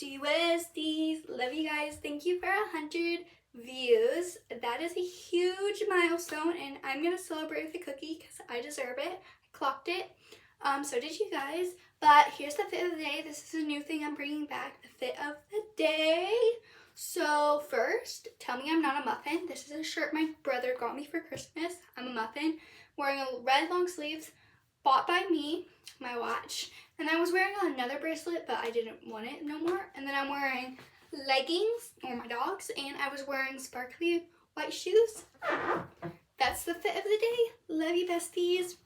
Westies. Love you guys. Thank you for 100 views. That is a huge milestone, and I'm gonna celebrate with a cookie because I deserve it. I clocked it. So did you guys. But here's the fit of the day. This is a new thing I'm bringing back. The fit of the day. So first, tell me I'm not a muffin. This is a shirt my brother got me for Christmas. I'm a muffin. Wearing a red long sleeves, bought by me, my watch. And I was wearing another bracelet, but I didn't want it no more. And then I'm wearing leggings, or my dog's, and I was wearing sparkly white shoes. That's the fit of the day. Love you, besties.